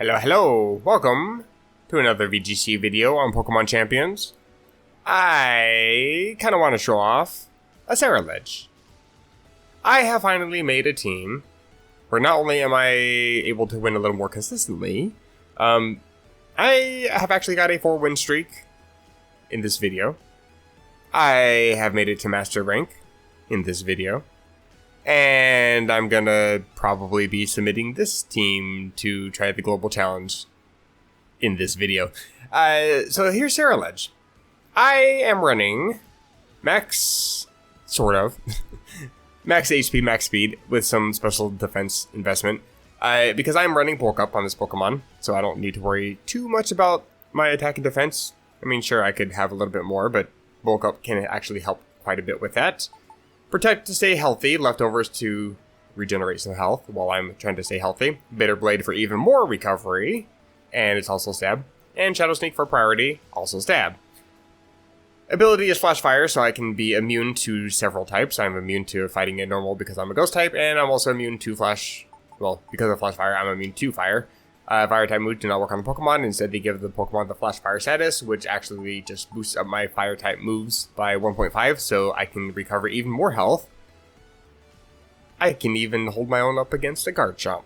Hello, welcome to another VGC video on Pokemon Champions. I kind of want to show off a Ceruledge. I have finally made a team where not only am I able to win a little more consistently, I have actually got a 4-win streak in this video. I have made it to Master Rank in this video. And I'm gonna probably be submitting this team to try the Global Challenge in this video. So here's Ceruledge. I am running max, sort of, max HP, max speed with some special defense investment. Because I'm running bulk up on this Pokemon, so I don't need to worry too much about my attack and defense. I mean, sure, I could have a little bit more, but bulk up can actually help quite a bit with that. Protect to stay healthy, leftovers to regenerate some health while I'm trying to stay healthy. Bitter Blade for even more recovery, and it's also stab. And Shadow Sneak for priority, also stab. Ability is Flash Fire, so I can be immune to several types. I'm immune to fighting in normal because I'm a ghost type, and I'm also immune to Flash... Well, because of Flash Fire, I'm immune to Fire. Fire type moves do not work on the Pokemon. Instead, they give the Pokemon the Flash Fire status, which actually just boosts up my Fire type moves by 1.5, so I can recover even more health. I can even hold my own up against a Garchomp.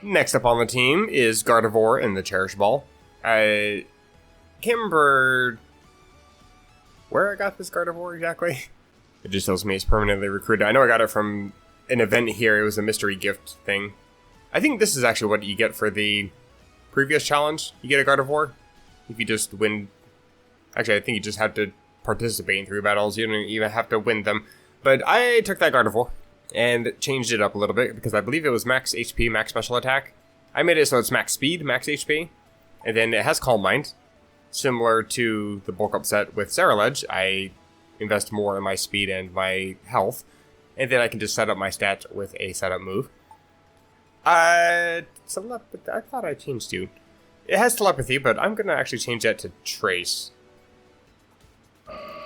Next up on the team is Gardevoir in the Cherish Ball. I can't remember where I got this Gardevoir exactly. It just tells me it's permanently recruited. I know I got it from an event here. It was a mystery gift thing. I think this is actually what you get for the previous challenge. You get a Gardevoir if you just win. Actually, I think you just have to participate in 3 battles. You don't even have to win them. But I took that Gardevoir and changed it up a little bit because I believe it was max HP, max special attack. I made it so it's max speed, max HP. And then it has Calm Mind. Similar to the bulk up set with Ceruledge, I invest more in my speed and my health. And then I can just set up my stats with a setup move. I thought I changed to. It has telepathy, but I'm gonna actually change that to Trace.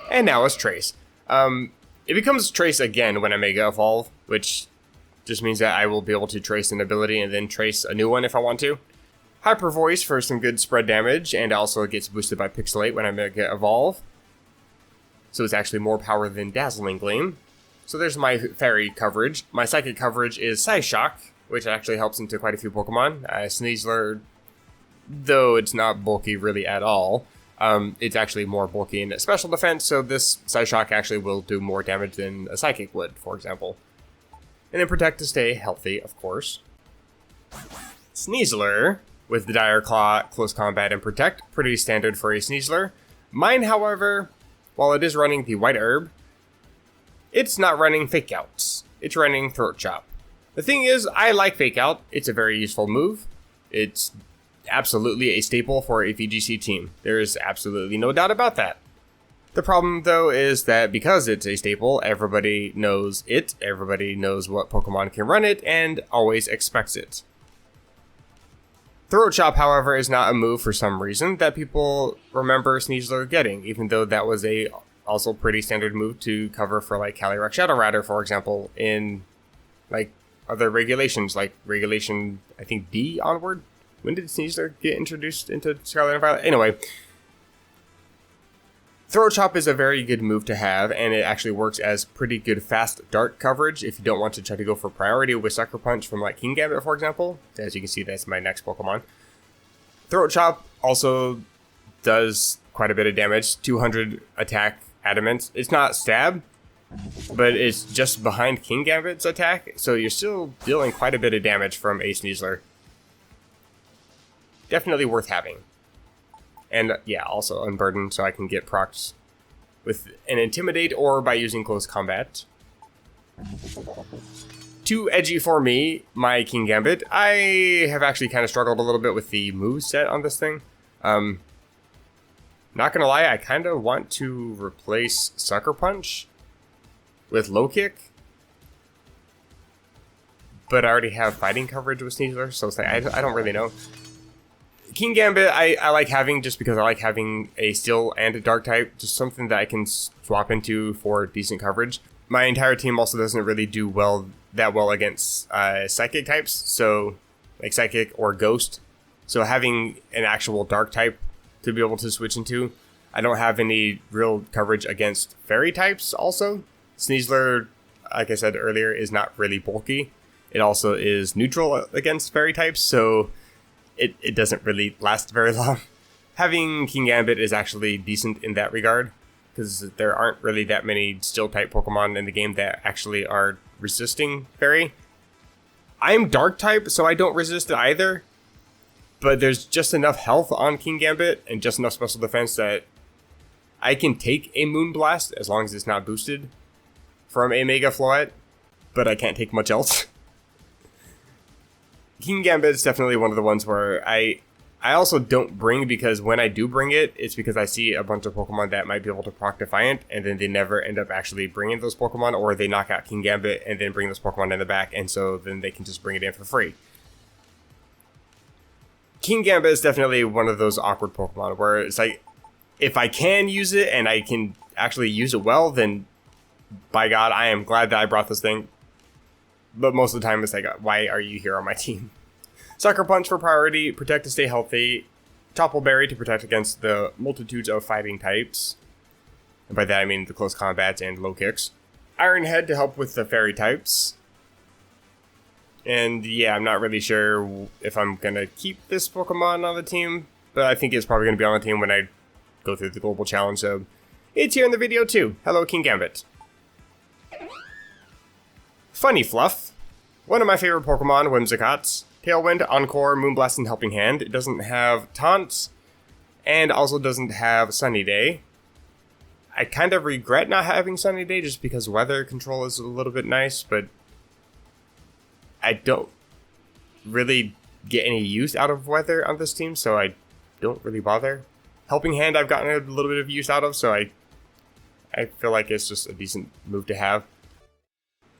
And now it's Trace. It becomes Trace again when I Mega Evolve, which just means that I will be able to trace an ability and then trace a new one if I want to. Hyper Voice for some good spread damage, and also it gets boosted by Pixelate when I Mega Evolve. So it's actually more power than Dazzling Gleam. So there's my Fairy coverage. My Psychic coverage is Psyshock, which actually helps into quite a few Pokemon. Sneasler, though it's not bulky really at all, it's actually more bulky in special defense, so this Psyshock actually will do more damage than a Psychic would, for example. And then Protect to stay healthy, of course. Sneasler, with the Dire Claw, Close Combat, and Protect, pretty standard for a Sneasler. Mine, however, while it is running the White Herb, it's not running Fake Outs. It's running Throat Chop. The thing is, I like Fake Out. It's a very useful move. It's absolutely a staple for a VGC team. There's absolutely no doubt about that. The problem, though, is that because it's a staple, everybody knows it, everybody knows what Pokemon can run it, and always expects it. Throat Chop, however, is not a move for some reason that people remember Sneasler getting, even though that was a also pretty standard move to cover for like Calyrex Shadow Rider, for example, in like other regulations, like regulation, I think, D onward? When did Sneasler get introduced into Scarlet and Violet? Anyway, Throat Chop is a very good move to have, and it actually works as pretty good fast dart coverage if you don't want to try to go for priority with Sucker Punch from like King Gambit, for example. As you can see, that's my next Pokemon. Throat Chop also does quite a bit of damage, 200 attack adamant. It's not stab, but it's just behind King Gambit's attack, so you're still dealing quite a bit of damage from a Sneasler. Definitely worth having. And yeah, also Unburden, so I can get procs with an Intimidate or by using Close Combat. Too edgy for me, my King Gambit. I have actually kind of struggled a little bit with the moveset on this thing. Not gonna lie, I kind of want to replace Sucker Punch with Low Kick, but I already have fighting coverage with Sneasler, so it's like, I don't really know. King Gambit, I like having just because I like having a Steel and a Dark type, just something that I can swap into for decent coverage. My entire team also doesn't really do that well against Psychic types, so like Psychic or Ghost. So having an actual Dark type to be able to switch into. I don't have any real coverage against Fairy types also. Sneasler, like I said earlier, is not really bulky. It also is neutral against Fairy types, so it doesn't really last very long. Having Kingambit is actually decent in that regard, because there aren't really that many Steel-type Pokemon in the game that actually are resisting Fairy. I'm Dark-type, so I don't resist it either, but there's just enough health on Kingambit and just enough special defense that I can take a Moonblast as long as it's not boosted from a Mega Floette, but I can't take much else. Kingambit is definitely one of the ones where I also don't bring, because when I do bring it, it's because I see a bunch of Pokemon that might be able to proc Defiant, and then they never end up actually bringing those Pokemon, or they knock out Kingambit and then bring those Pokemon in the back, and so then they can just bring it in for free. Kingambit is definitely one of those awkward Pokemon where it's like, if I can use it and I can actually use it well, then by God, I am glad that I brought this thing. But most of the time, it's like, why are you here on my team? Sucker Punch for priority, Protect to stay healthy, Topple Berry to protect against the multitudes of fighting types. And by that I mean the close combats and low kicks. Iron Head to help with the fairy types. And yeah, I'm not really sure if I'm going to keep this Pokemon on the team, but I think it's probably going to be on the team when I go through the global challenge, so it's here in the video too. Hello, Kingambit. Funny Fluff. One of my favorite Pokemon, Whimsicott. Tailwind, Encore, Moonblast, and Helping Hand. It doesn't have Taunts, and also doesn't have Sunny Day. I kind of regret not having Sunny Day just because weather control is a little bit nice, but I don't really get any use out of weather on this team, so I don't really bother. Helping Hand I've gotten a little bit of use out of, so I feel like it's just a decent move to have.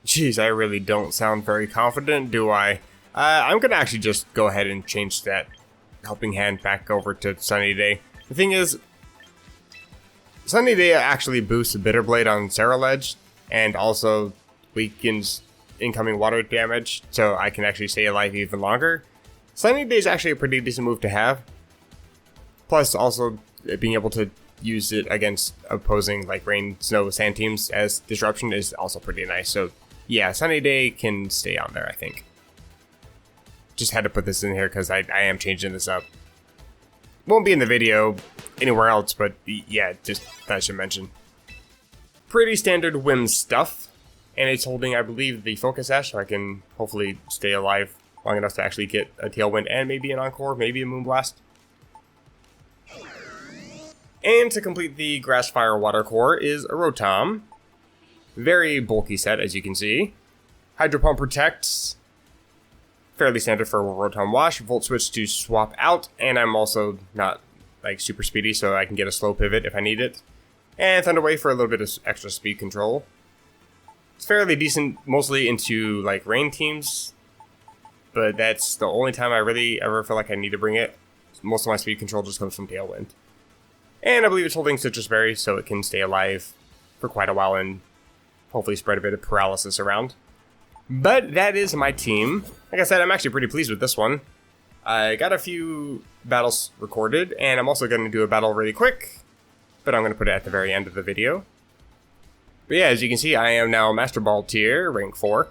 Jeez, I really don't sound very confident, do I? I'm gonna actually just go ahead and change that Helping Hand back over to Sunny Day. The thing is, Sunny Day actually boosts Bitter Blade on Ceruledge, and also weakens incoming water damage, so I can actually stay alive even longer. Sunny Day is actually a pretty decent move to have. Plus, also being able to use it against opposing like rain, snow, sand teams as disruption is also pretty nice. So yeah, Sunny Day can stay on there, I think. Just had to put this in here because I am changing this up. Won't be in the video anywhere else, but yeah, just thought I should mention. Pretty standard Whim stuff. And it's holding, I believe, the Focus Sash, so I can hopefully stay alive long enough to actually get a Tailwind and maybe an Encore, maybe a Moonblast. And to complete the Grass, Fire, Water core is a Rotom. Very bulky set, as you can see. Hydro Pump protects. Fairly standard for Rotom Wash. Volt Switch to swap out, and I'm also not like super speedy, so I can get a slow pivot if I need it. And Thunder Wave for a little bit of extra speed control. It's fairly decent, mostly into like rain teams, but that's the only time I really ever feel like I need to bring it. Most of my speed control just comes from Tailwind. And I believe it's holding Citrus Berry, so it can stay alive for quite a while and hopefully spread a bit of paralysis around. But that is my team. Like I said, I'm actually pretty pleased with this one. I got a few battles recorded, and I'm also going to do a battle really quick, but I'm going to put it at the very end of the video. But yeah, as you can see, I am now Master Ball tier, rank 4,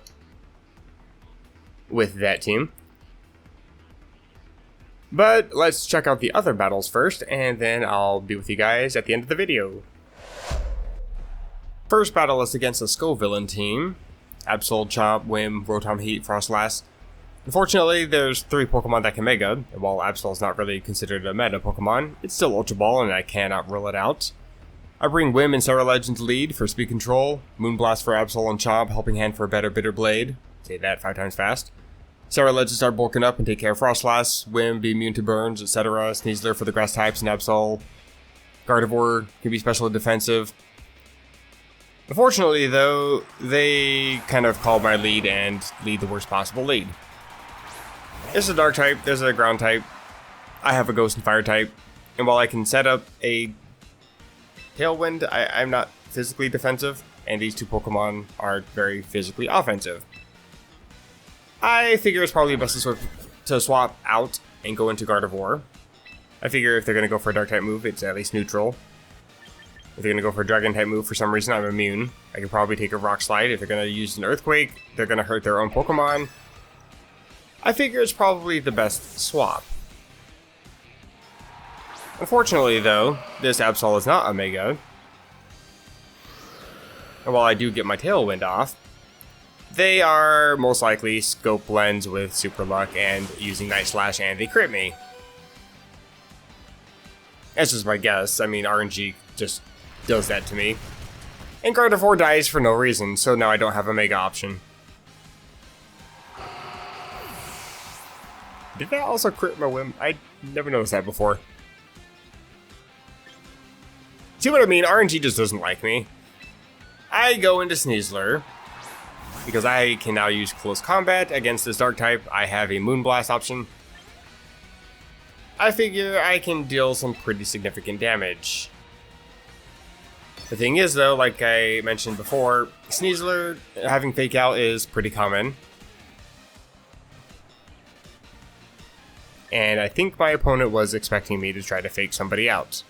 with that team. But let's check out the other battles first, and then I'll be with you guys at the end of the video. First battle is against the Scovillain team. Absol, Chomp, Whim, Rotom Heat, Frostlass. Unfortunately, there's 3 Pokemon that can Mega, and while Absol is not really considered a meta Pokemon, it's still Ultra Ball and I cannot rule it out. I bring Whim and Ceruledge into lead for speed control, Moonblast for Absol and Chomp, Helping Hand for a better Bitter Blade. Say that 5 times fast. Ceruledge to start bulking up and take care of Frostlass, Whim be immune to burns, etc. Sneasler for the grass types and Absol. Gardevoir can be special and defensive. Unfortunately though, they kind of call my lead and lead the worst possible lead. There's a Dark type, there's a Ground type, I have a Ghost and Fire type, and while I can set up a Tailwind, I'm not physically defensive, and these 2 Pokemon are very physically offensive. I figure it's probably best to to swap out and go into Gardevoir. I figure if they're going to go for a Dark type move, it's at least neutral. If they're going to go for a Dragon type move, for some reason I'm immune. I could probably take a Rock Slide. If they're going to use an Earthquake, they're going to hurt their own Pokemon. I figure it's probably the best swap. Unfortunately though, this Absol is not a Mega. And while I do get my Tailwind off, they are most likely Scope Lens with Super Luck and using Night Slash, and they crit me. That's just my guess. I mean, RNG just does that to me. And Gardevoir dies for no reason, so now I don't have a Mega option. Did that also crit my whim? I never noticed that before. See what I mean? RNG just doesn't like me. I go into Sneasler, because I can now use Close Combat against this Dark type. I have a Moonblast option. I figure I can deal some pretty significant damage. The thing is though, like I mentioned before, Sneasler having Fake Out is pretty common. And I think my opponent was expecting me to try to fake somebody out.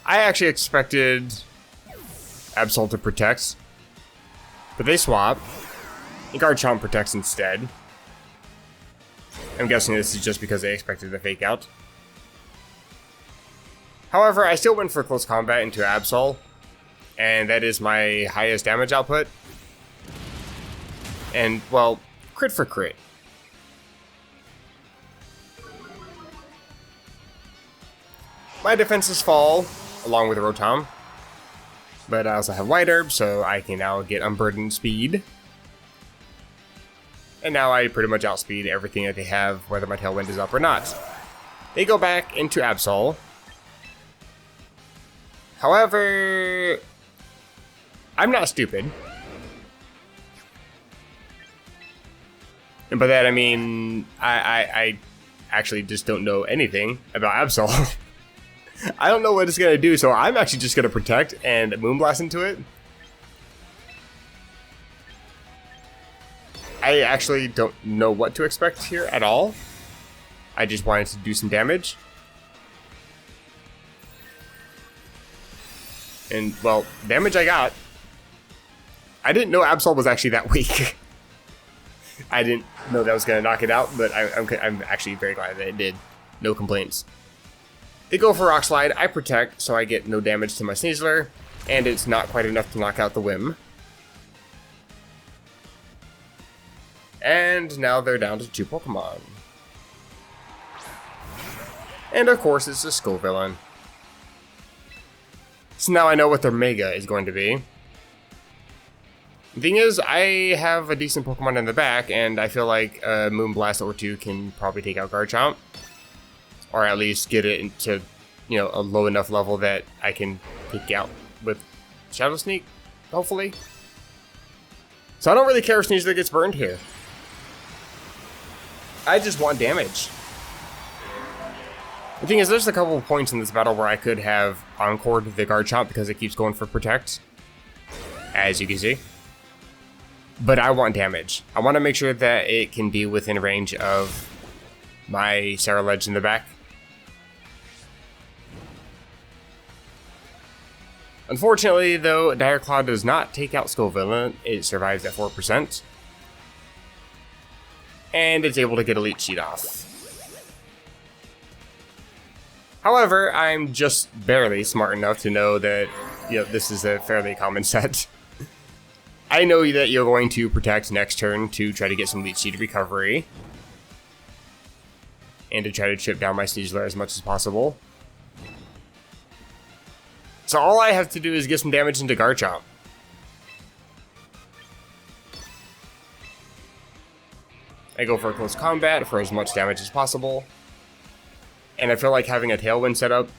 I actually expected Absol to protect, but they swap. Garchomp protects instead. I'm guessing this is just because they expected a Fake Out. However, I still went for Close Combat into Absol, and that is my highest damage output. And, well, crit for crit. My defenses fall, along with Rotom. But I also have White Herb, so I can now get Unburdened Speed. And now I pretty much outspeed everything that they have, whether my Tailwind is up or not. They go back into Absol. However, I'm not stupid. And by that I mean, I actually just don't know anything about Absol. I don't know what it's going to do, so I'm actually just going to protect and Moonblast into it. I actually don't know what to expect here at all. I just wanted to do some damage. And, well, damage I got. I didn't know Absol was actually that weak. I didn't know that was going to knock it out, but I'm actually very glad that it did. No complaints. They go for Rock Slide, I protect, so I get no damage to my Sneasler, and it's not quite enough to knock out the Whim. And now they're down to 2 Pokemon. And of course it's a Scovillain. So now I know what their Mega is going to be. The thing is, I have a decent Pokemon in the back, and I feel like a Moonblast or 2 can probably take out Garchomp. Or at least get it into, you know, a low enough level that I can take out with Shadow Sneak, hopefully. So I don't really care if Sneasler gets burned here. I just want damage. The thing is, there's a couple of points in this battle where I could have Encored the Garchomp because it keeps going for Protect, as you can see. But I want damage. I want to make sure that it can be within range of my Ceruledge in the back. Unfortunately, though, Dire Claw does not take out Scovillain. It survives at 4%. And it's able to get Elite Sheet off. However, I'm just barely smart enough to know that, you know, this is a fairly common set. I know that you're going to protect next turn to try to get some Elite Sheet recovery. And to try to chip down my Sneasler as much as possible. So all I have to do is get some damage into Garchomp. I go for a Close Combat for as much damage as possible. And I feel like having a Tailwind set up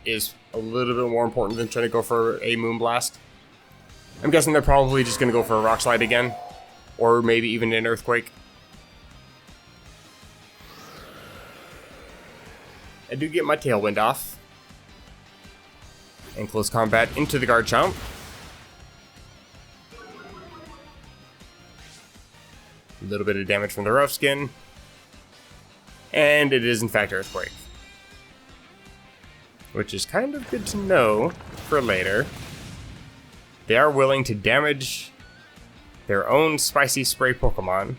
is a little bit more important than trying to go for a Moonblast. I'm guessing they're probably just going to go for a Rock Slide again. Or maybe even an Earthquake. I do get my Tailwind off. And Close Combat into the Garchomp. A little bit of damage from the rough skin. And it is in fact Earthquake. Which is kind of good to know for later. They are willing to damage their own Spicy Spray Pokemon.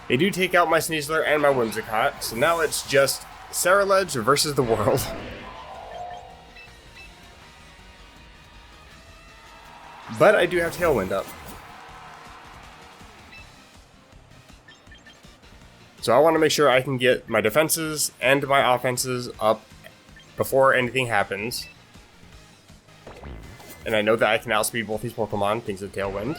They do take out my Sneasler and my Whimsicott, so now it's just Ceruledge versus the world. But I do have Tailwind up. So I want to make sure I can get my defenses and my offenses up before anything happens. And I know that I can outspeed both these Pokemon, thanks to Tailwind.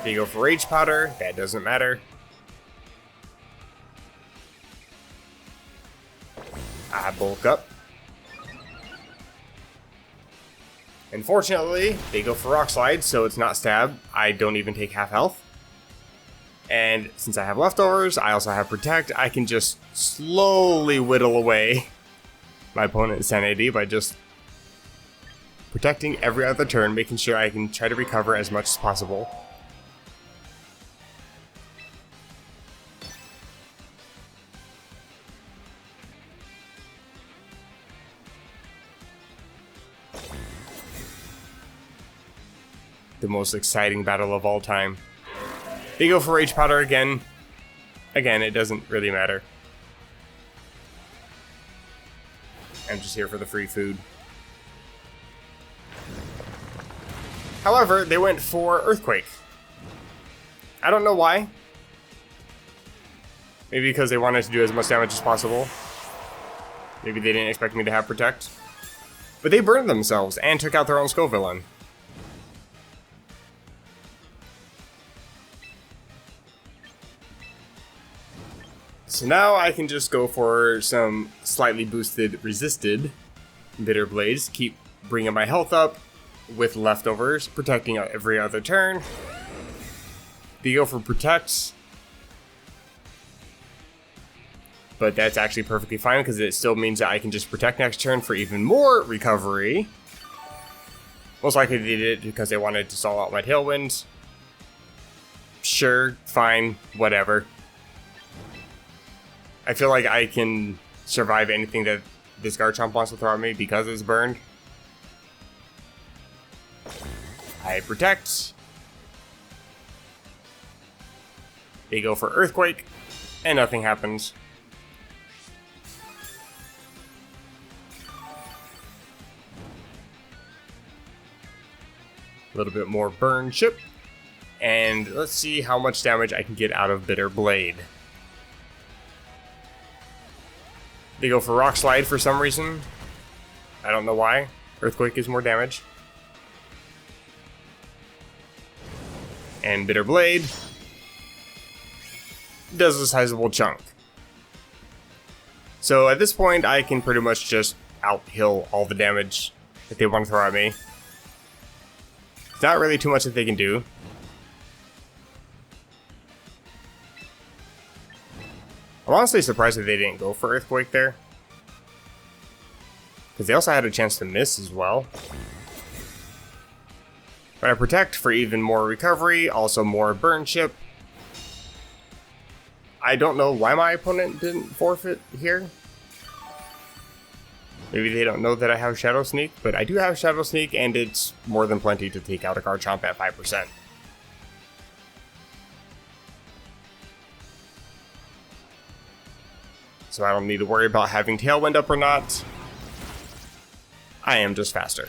They go for Rage Powder, that doesn't matter. I bulk up. Unfortunately, they go for Rock Slide, so it's not Stab. I don't even take half health. And since I have leftovers, I also have Protect. I can just slowly whittle away my opponent's sanity by just protecting every other turn, making sure I can try to recover as much as possible. The most exciting battle of all time. They go for Rage Powder again. Again, it doesn't really matter. I'm just here for the free food. However, they went for Earthquake. I don't know why. Maybe because they wanted to do as much damage as possible. Maybe they didn't expect me to have Protect. But they burned themselves and took out their own Scovillain. So now I can just go for some slightly boosted resisted Bitter Blades, keep bringing my health up with leftovers, protecting every other turn. They go for Protect, but that's actually perfectly fine because it still means that I can just Protect next turn for even more recovery. Most likely they did it because they wanted to stall out my Tailwind. Sure, fine, whatever. I feel like I can survive anything that this Garchomp wants to throw at me because it's burned. I Protect. They go for Earthquake, and nothing happens. A little bit more Burn Chip. And let's see how much damage I can get out of Bitter Blade. They go for Rock Slide for some reason. I don't know why. Earthquake is more damage. And Bitter Blade does a sizable chunk. So at this point, I can pretty much just out-heal all the damage that they want to throw at me. It's not really too much that they can do. I'm honestly surprised that they didn't go for Earthquake there. Because they also had a chance to miss as well. But I Protect for even more recovery, also more Burn Chip. I don't know why my opponent didn't forfeit here. Maybe they don't know that I have Shadow Sneak, but I do have Shadow Sneak and it's more than plenty to take out a Garchomp at 5%. So I don't need to worry about having Tailwind up or not. I am just faster.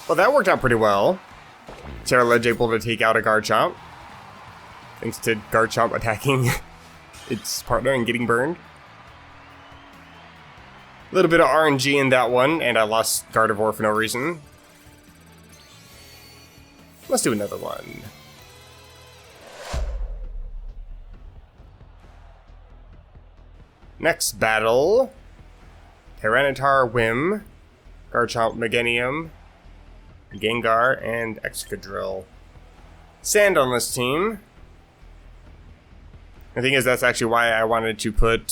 Well, that worked out pretty well. Ceruledge able to take out a Garchomp. Thanks to Garchomp attacking its partner and getting burned. A little bit of RNG in that one, and I lost Gardevoir for no reason. Let's do another one. Next battle, Tyranitar, Whim, Garchomp, Meganium, Gengar, and Excadrill. Sand on this team. The thing is, that's actually why I wanted to put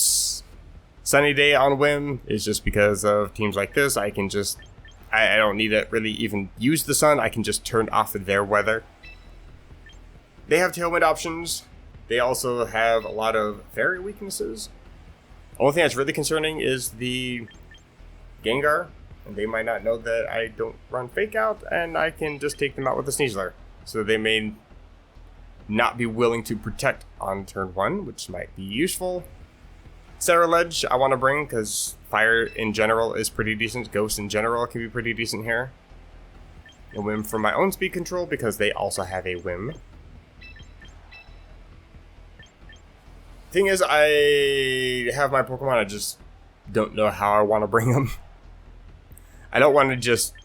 Sunny Day on whim, is just because of teams like this. I can just, I don't need to really even use the sun. I can just turn off their weather. They have tailwind options. They also have a lot of fairy weaknesses. Only thing that's really concerning is the Gengar. And they might not know that I don't run Fake Out, and I can just take them out with a Sneasler. So they may not be willing to protect on turn 1, which might be useful. Ceruledge I want to bring because fire in general is pretty decent. Ghost in general can be pretty decent here. A whim for my own speed control because they also have a whim. Thing is, I have my Pokemon, I just don't know how I want to bring them. I don't want to just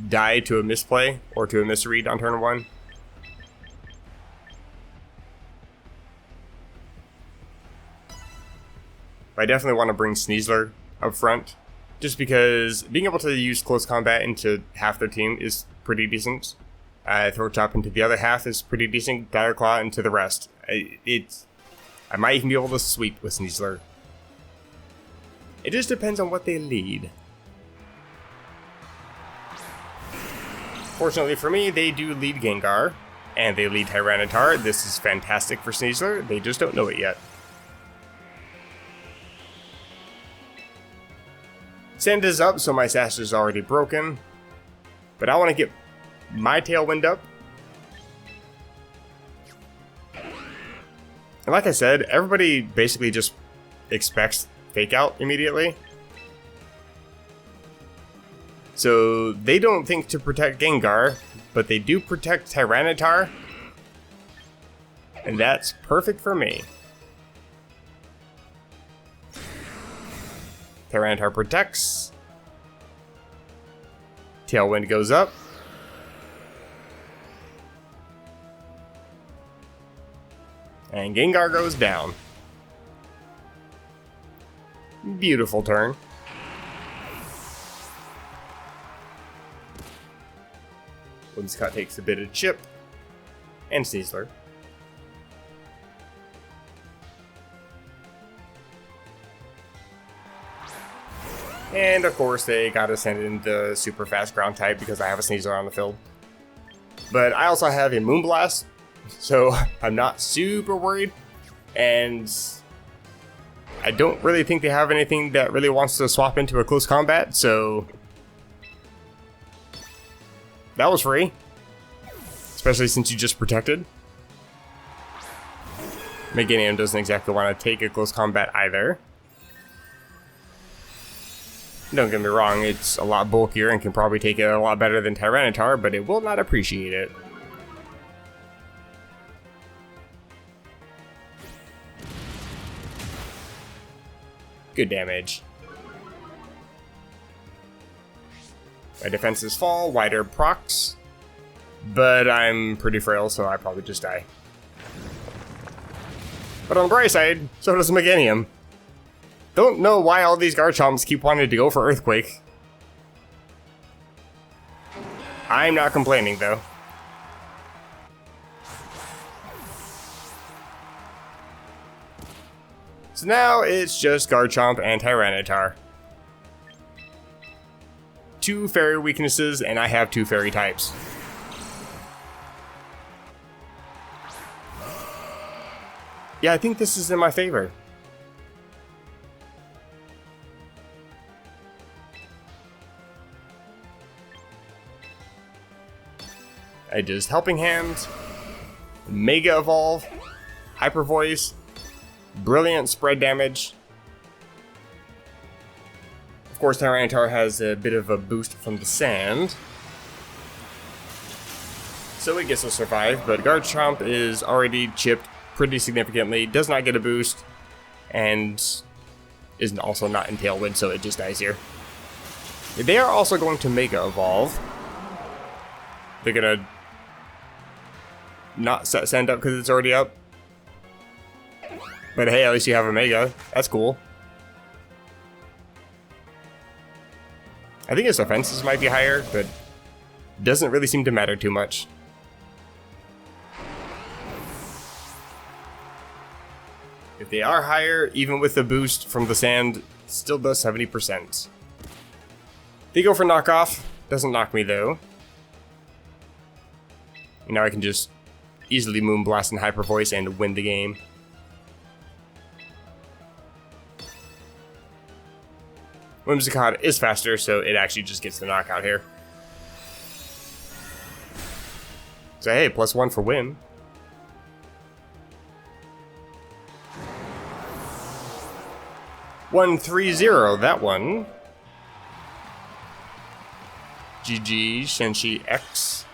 die to a misplay or to a misread on turn 1. I definitely want to bring Sneasler up front, just because being able to use close combat into half their team is pretty decent. Throw Chop into the other half is pretty decent. Dire Claw into the rest. I might even be able to sweep with Sneasler. It just depends on what they lead. Fortunately for me, they do lead Gengar, and they lead Tyranitar. This is fantastic for Sneasler. They just don't know it yet. Sand is up, so my Sash is already broken. But I want to get my Tailwind up. And like I said, everybody basically just expects Fake Out immediately. So they don't think to protect Gengar, but they do protect Tyranitar. And that's perfect for me. Tyranitar protects. Tailwind goes up. And Gengar goes down. Beautiful turn. Whimsicott takes a bit of chip. And Sneasler. And of course they gotta send in the super fast ground type because I have a Sneasler on the field. But I also have a Moonblast, so I'm not super worried. And I don't really think they have anything that really wants to swap into a close combat, so that was free. Especially since you just protected. Meganium doesn't exactly want to take a close combat either. Don't get me wrong, it's a lot bulkier and can probably take it a lot better than Tyranitar, but it will not appreciate it. Good damage. My defenses fall, wider procs, but I'm pretty frail, so I probably just die. But on the bright side, so does Meganium. Don't know why all these Garchomps keep wanting to go for Earthquake. I'm not complaining, though. So now it's just Garchomp and Tyranitar. 2 fairy weaknesses, and I have 2 fairy types. Yeah, I think this is in my favor. I just Helping Hand, Mega Evolve, Hyper Voice, Brilliant Spread Damage. Of course, Tyranitar has a bit of a boost from the sand, so it gets to survive, but Garchomp is already chipped pretty significantly, does not get a boost, and is also not in Tailwind, so it just dies here. They are also going to Mega Evolve. They're gonna not set send up because it's already up. But hey, at least you have a Mega. That's cool. I think his offenses might be higher, but doesn't really seem to matter too much. If they are higher, even with the boost from the sand, still does 70%. They go for knockoff. Doesn't knock me though. And now I can just easily Moonblast and Hyper Voice and win the game. Whimsicott is faster, so it actually just gets the knockout here. So hey, +1 for win. $130, that one. GG, Shenshi X.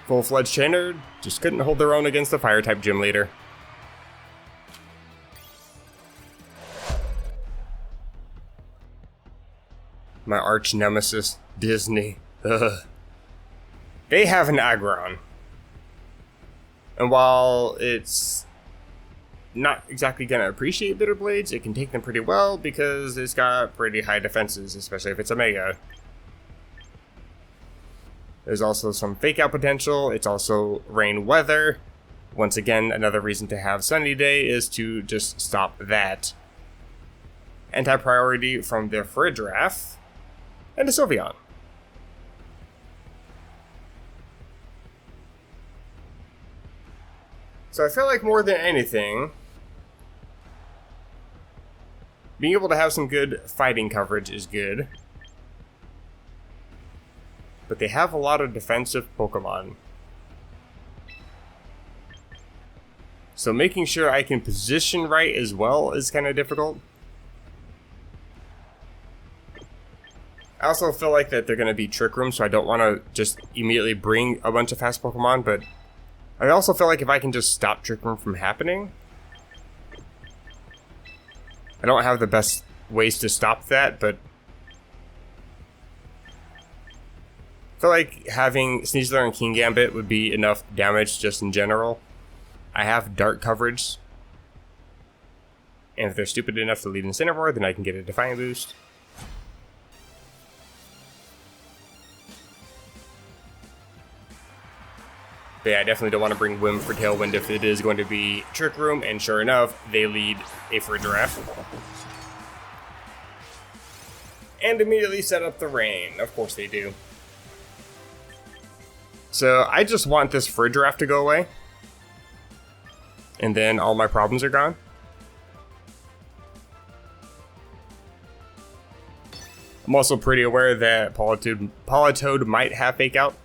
Full-fledged trainer, just couldn't hold their own against the Fire-type gym leader. My arch nemesis, Disney. Ugh. They have an Aggron. And while it's not exactly gonna appreciate Bitter Blades, it can take them pretty well because it's got pretty high defenses, especially if it's a Mega. There's also some fake out potential. It's also rain weather. Once again, another reason to have Sunny Day is to just stop that. Anti-priority from the Fridgeraff and a Sylveon. So I feel like more than anything, being able to have some good fighting coverage is good. But they have a lot of defensive Pokemon. So making sure I can position right as well is kind of difficult. I also feel like that they're going to be Trick Room, so I don't want to just immediately bring a bunch of fast Pokemon, but I also feel like if I can just stop Trick Room from happening, I don't have the best ways to stop that, but I feel like having Sneasler and Kingambit would be enough damage just in general. I have Dark coverage, and if they're stupid enough to lead Incineroar, then I can get a Defiant boost. But yeah, I definitely don't want to bring Whim for Tailwind if it is going to be Trick Room, and sure enough, they lead a Fridgeraff. And immediately set up the rain. Of course they do. So I just want this Fridgeraff to go away. And then all my problems are gone. I'm also pretty aware that Politoed might have Fake Out.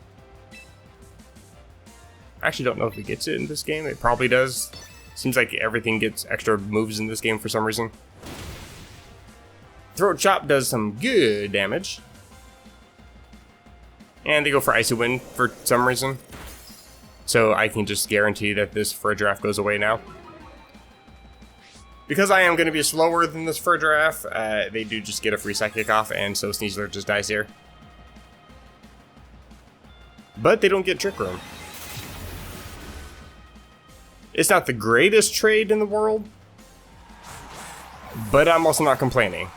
I actually don't know if it gets it in this game. It probably does. Seems like everything gets extra moves in this game for some reason. Throat Chop does some good damage. And they go for Icy Wind for some reason. So I can just guarantee that this Fridgeraff goes away now. Because I am going to be slower than this Fridgeraff, they do just get a free Psychic off, and so Sneasler just dies here. But they don't get Trick Room. It's not the greatest trade in the world, but I'm also not complaining.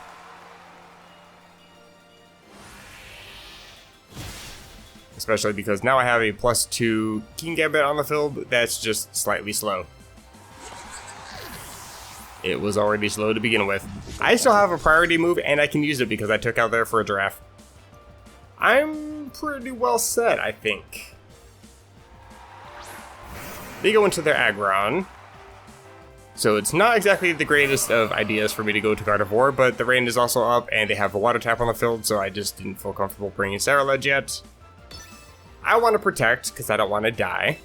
Especially because now I have a +2 Kingambit on the field that's just slightly slow. It was already slow to begin with. I still have a priority move and I can use it because I took out there for a Giraffe. I'm pretty well set, I think. They go into their Aggron. So it's not exactly the greatest of ideas for me to go to Gardevoir, but the rain is also up and they have a Water type on the field, so I just didn't feel comfortable bringing Ceruledge yet. I want to protect because I don't want to die.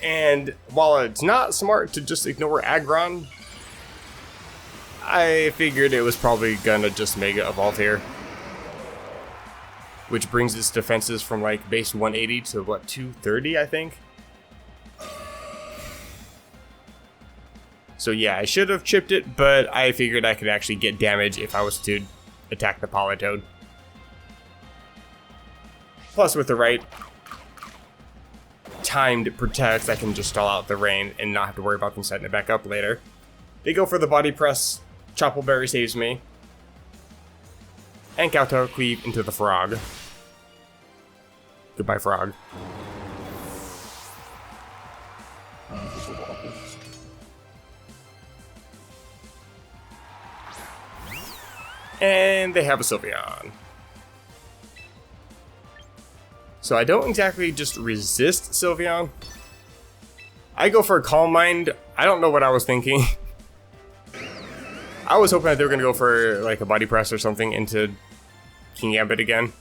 And while it's not smart to just ignore Aggron, I figured it was probably gonna just Mega Evolve here. Which brings its defenses from like base 180 to what, 230 I think? So yeah, I should have chipped it, but I figured I could actually get damage if I was to attack the Politoed. Plus with the right timed protects, I can just stall out the rain and not have to worry about them setting it back up later. They go for the body press. Choppleberry saves me. And Kowtow cleave into the Frog. Goodbye, Frog. And they have a Sylveon. So I don't exactly just resist Sylveon. I go for a Calm Mind. I don't know what I was thinking. I was hoping that they were going to go for like a Body Press or something into King Gambit again.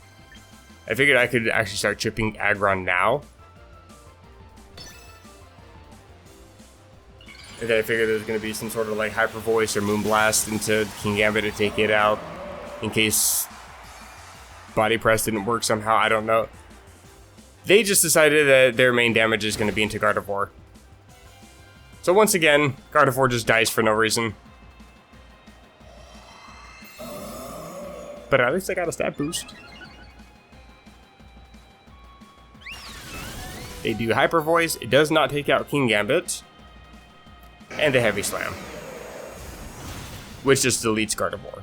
I figured I could actually start chipping Aggron now. And then I figured there was going to be some sort of like Hyper Voice or Moonblast into King Gambit to take it out. In case Body Press didn't work somehow, I don't know. They just decided that their main damage is going to be into Gardevoir. So once again, Gardevoir just dies for no reason. But at least I got a stat boost. They do Hyper Voice. It does not take out King Gambit. And a Heavy Slam, which just deletes Gardevoir.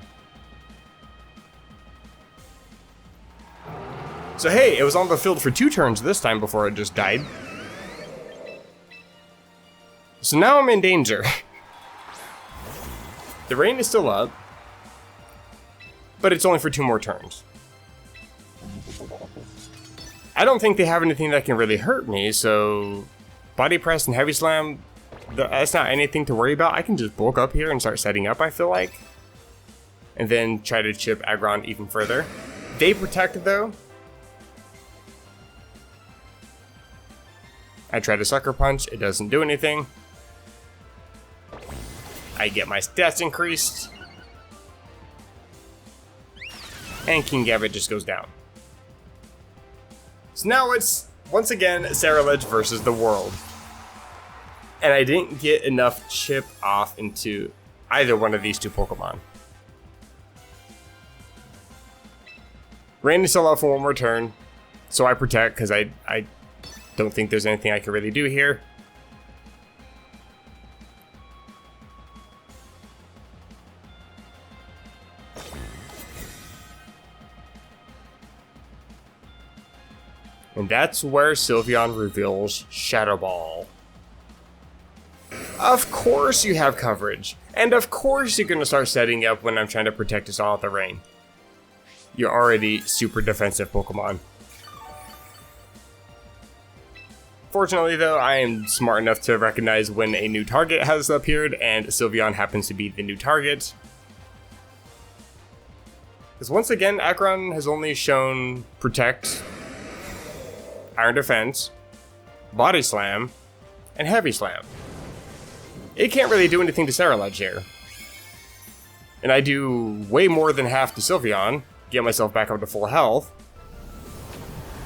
So hey, it was on the field for 2 turns this time before it just died. So now I'm in danger. The rain is still up, but it's only for 2 more turns. I don't think they have anything that can really hurt me, so Body Press and Heavy Slam, that's not anything to worry about. I can just bulk up here and start setting up, I feel like. And then try to chip Aggron even further. They protect though. I try to Sucker Punch, it doesn't do anything. I get my stats increased. And King Gambit just goes down. So now it's, once again, Ceruledge versus the world. And I didn't get enough chip off into either one of these 2 Pokemon. Rain is still out for 1 more turn, so I protect because I don't think there's anything I can really do here. And that's where Sylveon reveals Shadow Ball. Of course you have coverage. And of course you're going to start setting up when I'm trying to protect us all with the rain. You're already super defensive Pokemon. Fortunately though, I am smart enough to recognize when a new target has appeared, and Sylveon happens to be the new target. Because once again, Aggron has only shown Protect, Iron Defense, Body Slam, and Heavy Slam. It can't really do anything to Ceruledge here. And I do way more than half to Sylveon, get myself back up to full health.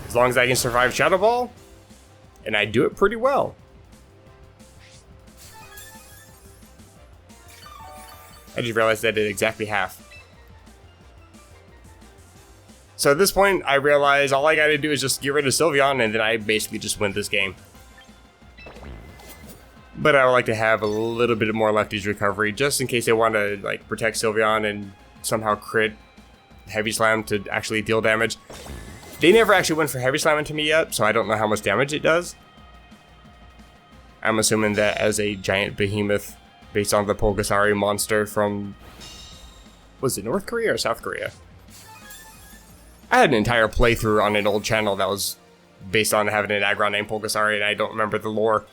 As long as I can survive Shadow Ball, and I do it pretty well. I just realized I did exactly half. So at this point, I realize all I gotta do is just get rid of Sylveon, and then I basically just win this game. But I would like to have a little bit more Lefty's recovery, just in case they want to like protect Sylveon and somehow crit Heavy Slam to actually deal damage. They never actually went for Heavy Slam into me yet, so I don't know how much damage it does. I'm assuming that as a giant behemoth based on the Pulgasari monster from, was it North Korea or South Korea? I had an entire playthrough on an old channel that was based on having an Aggron named Pulgasari, and I don't remember the lore.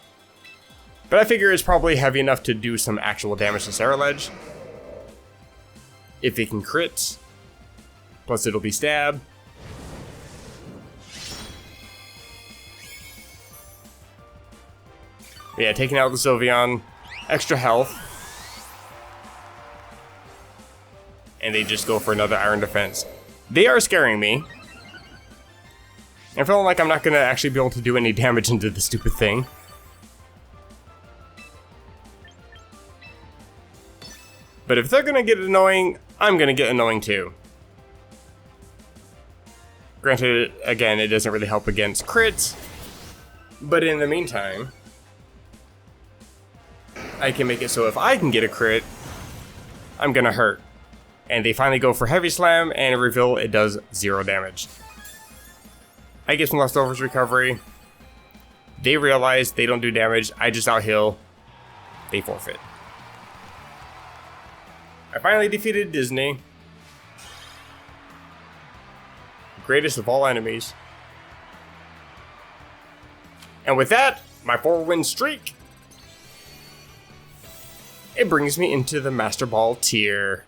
But I figure it's probably heavy enough to do some actual damage to Ceruledge. If they can crit, plus it'll be stab. Yeah, taking out the Sylveon, extra health. And they just go for another Iron Defense. They are scaring me. I'm feeling like I'm not going to actually be able to do any damage into the stupid thing. But if they're going to get annoying, I'm going to get annoying too. Granted, again, it doesn't really help against crits. But in the meantime, I can make it so if I can get a crit, I'm gonna hurt. And they finally go for Heavy Slam, and reveal it does 0 damage. I get some leftovers recovery. They realize they don't do damage, I just out heal, they forfeit. I finally defeated Disney. Greatest of all enemies. And with that, my 4-win streak, it brings me into the Master Ball tier.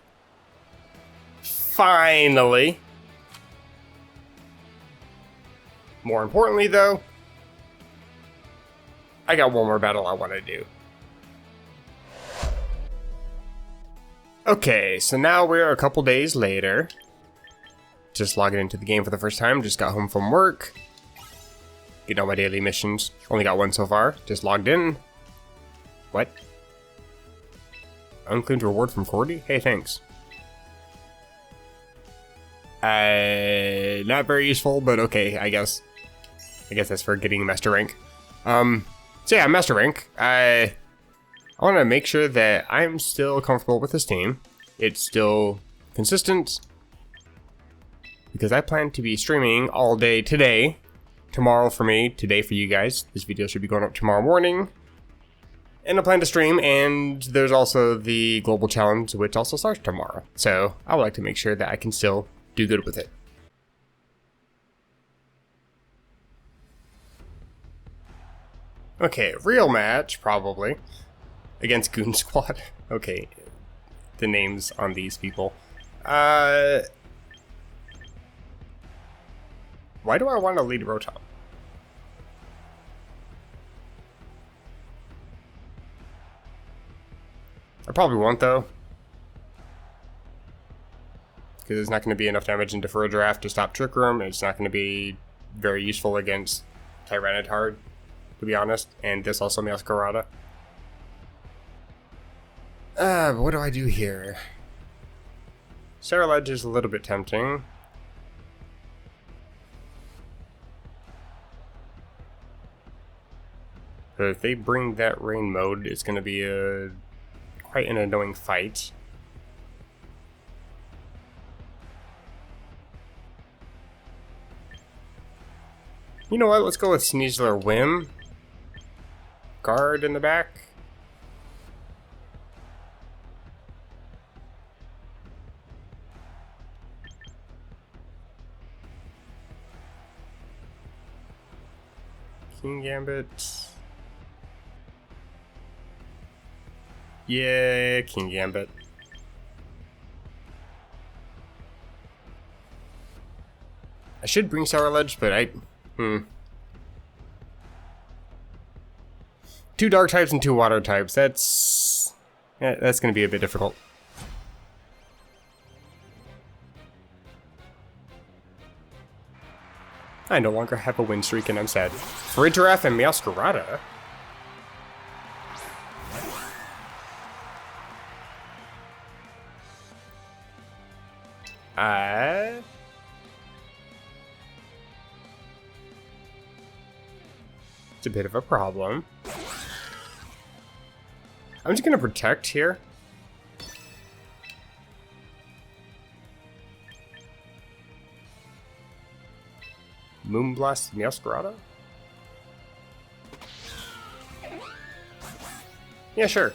Finally. More importantly though, I got one more battle I want to do. Okay, so now we're a couple days later. Just logging into the game for the first time, just got home from work. Getting all my daily missions. Only got one so far. Just logged in. What? Unclaimed reward from Cordy? Hey, thanks. Not very useful, but okay, I guess. I guess that's for getting master rank. So yeah, master rank. I want to make sure that I'm still comfortable with this team. It's still consistent. Because I plan to be streaming all day today. Tomorrow for me, today for you guys. This video should be going up tomorrow morning. And I plan to stream, and there's also the global challenge, which also starts tomorrow. So I would like to make sure that I can still do good with it. Okay, real match, probably. Against Goon Squad. Okay, the names on these people. Why do I want to lead Rotom? I probably won't though. Because it's not going to be enough damage in Defer Draft to stop Trick Room. It's not going to be very useful against Tyranitar, to be honest. And this also Masquerada. But what do I do here? Ceruledge is a little bit tempting. But if they bring that rain mode, it's going to be quite an annoying fight. You know what? Let's go with Sneasler Whim. Guard in the back. King Gambit. Yeah, King Gambit. I should bring Ceruledge, but Two dark types and two water types. That's gonna be a bit difficult. I no longer have a win streak and I'm sad. Farigiraf and Masquerada. It's a bit of a problem. I'm just gonna protect here. Moonblast Masquerada? Yeah, sure.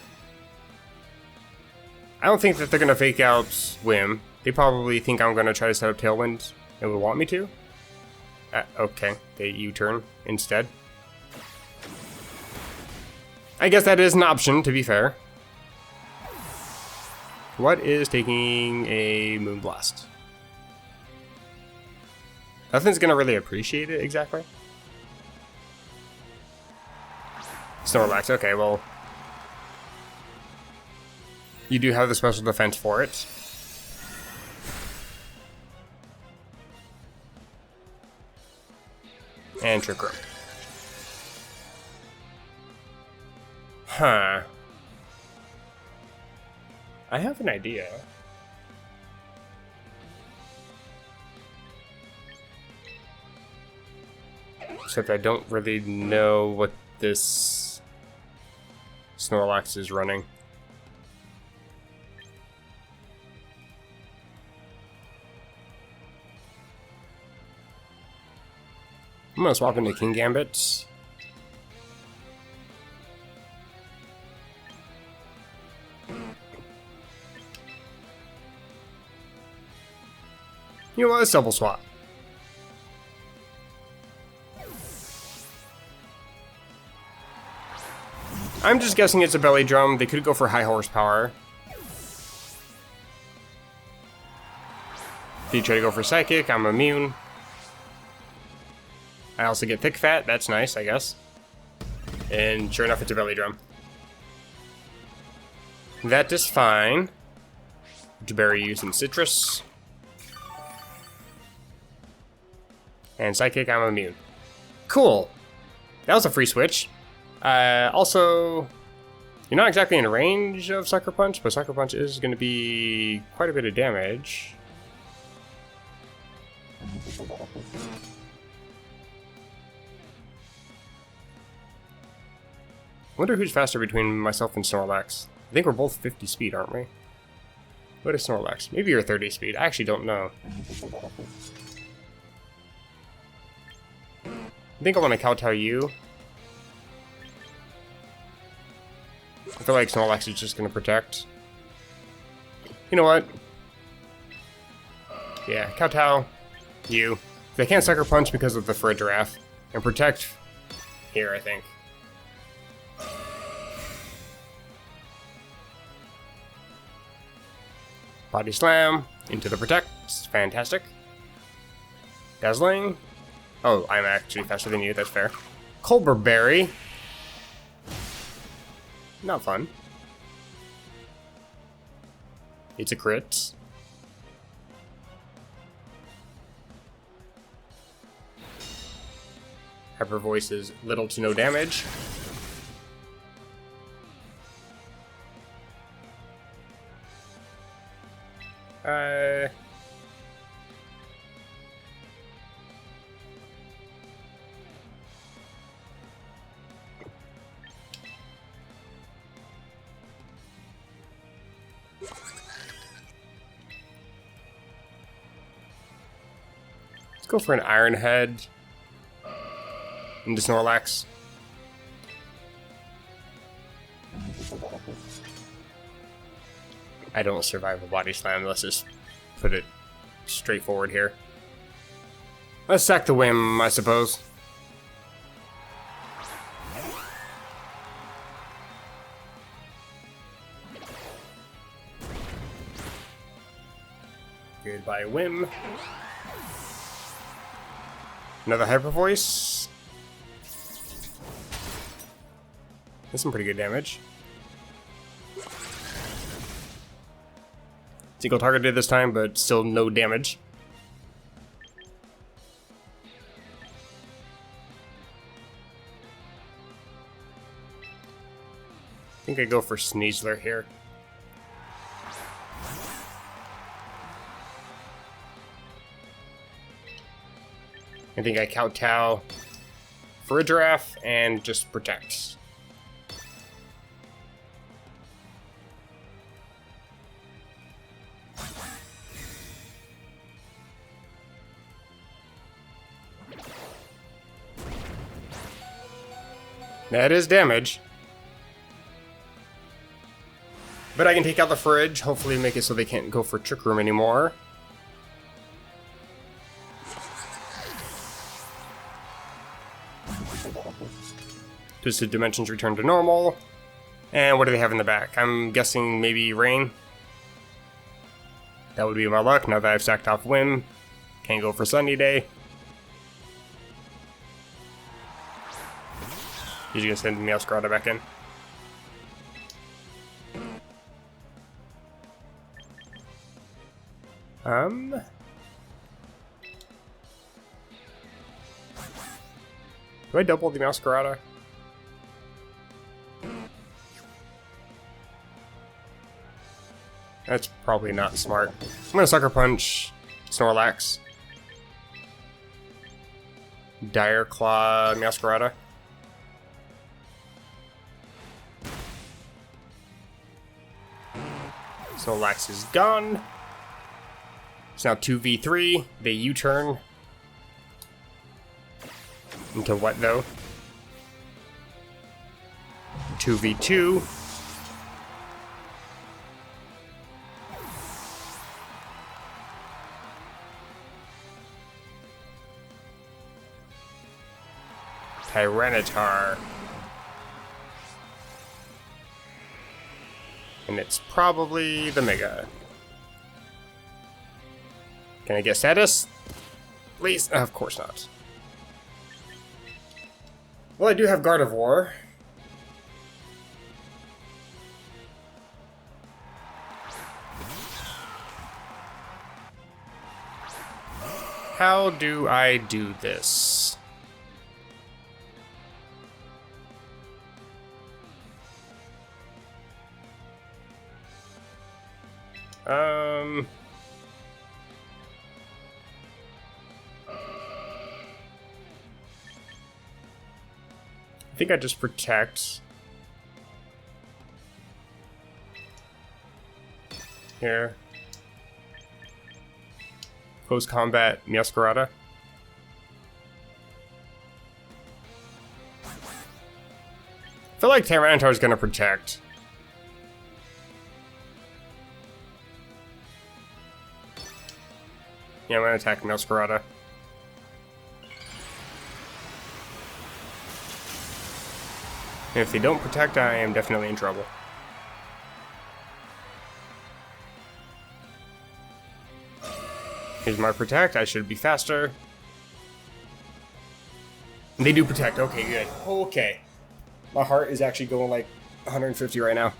I don't think that they're gonna fake out Whim. They probably think I'm gonna try to set up Tailwind and would want me to. Okay, they U-turn instead. I guess that is an option, to be fair. What is taking a Moonblast? Nothing's gonna really appreciate it exactly. Snorlax, okay, well. You do have the special defense for it. And Trick Room. Huh. I have an idea. Except I don't really know what this Snorlax is running. I'm gonna swap into King Gambit. You know what? Let's double swap. I'm just guessing it's a belly drum. They could go for high horsepower. If you try to go for psychic, I'm immune. I also get thick fat. That's nice, I guess. And sure enough, it's a belly drum. That is fine. Berry using citrus. And psychic, I'm immune. Cool. That was a free switch. Also, you're not exactly in range of Sucker Punch, but Sucker Punch is going to be quite a bit of damage. Wonder who's faster between myself and Snorlax. I think we're both 50 speed, aren't we? What is Snorlax? Maybe you're 30 speed. I actually don't know. I think I want to kowtow you. I feel like Snorlax is just going to protect. You know what? Yeah, kowtow you. They can't Sucker Punch because of the Giraffe. And protect here, I think. Body Slam into the Protect. Fantastic. Dazzling. Oh, I'm actually faster than you. That's fair. Colbur Berry. Not fun. It's a crit. Hyper Voice is little to no damage. Let's go for an Iron Head into Snorlax. I don't survive a Body Slam. Let's just put it straightforward here. Let's sack the Whim, I suppose. Goodbye, Whim. Another Hyper Voice. That's some pretty good damage. Single targeted this time, but still no damage. I think I go for Sneasler here. I think I kowtow for a Giraffe and just protect. That is damage. But I can take out the fridge, hopefully make it so they can't go for Trick Room anymore. Twisted Dimensions return to normal. And what do they have in the back? I'm guessing maybe Rain. That would be my luck now that I've sacked off Whim. Can't go for Sunny Day. He's gonna send Meowscarada back in. Do I double the Meowscarada? That's probably not smart. I'm gonna Sucker Punch Snorlax. Dire Claw Meowscarada. Snorlax is gone. It's now 2v3. They U-turn. Into what though? 2v2. Tyranitar. And it's probably the Mega. Can I get status? Please? Of course not. Well, I do have Gardevoir. How do I do this? I think I just protect. Here. Close combat, Meowscarada. I feel like Tyranitar is gonna protect. Yeah, I'm gonna attack Meowscarada. And if they don't protect, I am definitely in trouble. Here's my protect. I should be faster. They do protect. Okay, good. Okay. My heart is actually going like 150 right now.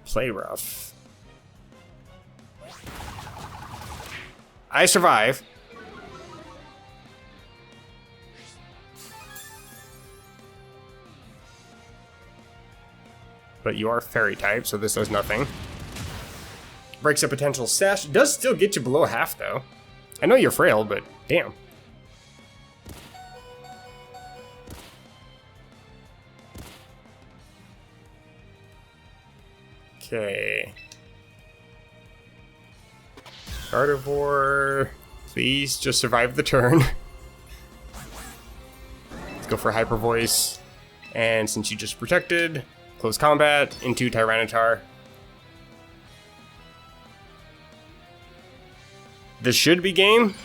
Play rough. I survive. But you are fairy type, so this does nothing. Breaks a potential stash. Does still get you below half, though. I know you're frail, but damn. Okay. Gardevoir, please just survive the turn. Let's go for Hyper Voice. And since you just protected, close combat into Tyranitar. This should be game.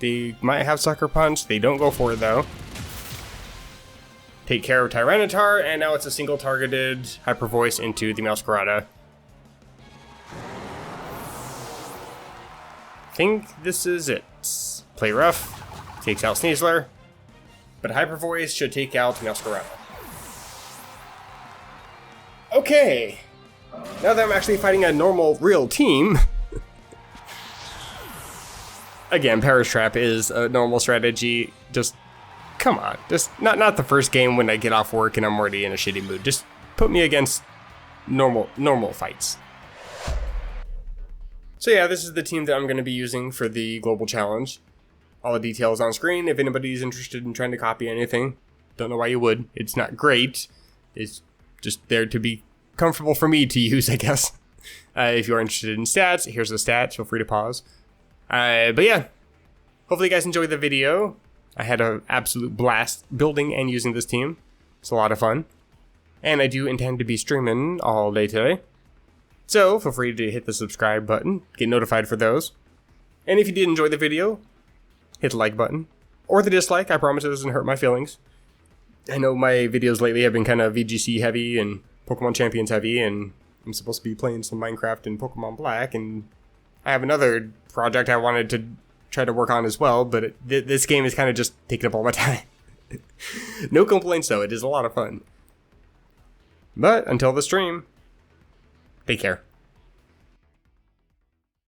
They might have Sucker Punch. They don't go for it though. Take care of Tyranitar, and now it's a single targeted Hyper Voice into the Meowscarada. I think this is it. Play rough. Takes out Sneasler. But Hyper Voice should take out Meowscarada. Okay. Now that I'm actually fighting a normal, real team. Again, Perish Trap is a normal strategy. Just, come on. Just, not the first game when I get off work and I'm already in a shitty mood. Just put me against normal fights. So yeah, this is the team that I'm going to be using for the Global Challenge. All the details on screen if anybody's interested in trying to copy anything. Don't know why you would. It's not great. It's just there to be comfortable for me to use, I guess. If you're interested in stats, here's the stats. Feel free to pause. But yeah, hopefully you guys enjoyed the video. I had an absolute blast building and using this team. It's a lot of fun. And I do intend to be streaming all day today. So feel free to hit the subscribe button, get notified for those. And if you did enjoy the video, hit the like button. Or the dislike, I promise it doesn't hurt my feelings. I know my videos lately have been kind of VGC heavy and Pokemon Champions heavy, and I'm supposed to be playing some Minecraft and Pokemon Black, and I have another project I wanted to try to work on as well, but this game is kind of just taking up all my time. No complaints though, it is a lot of fun. But until the stream, take care.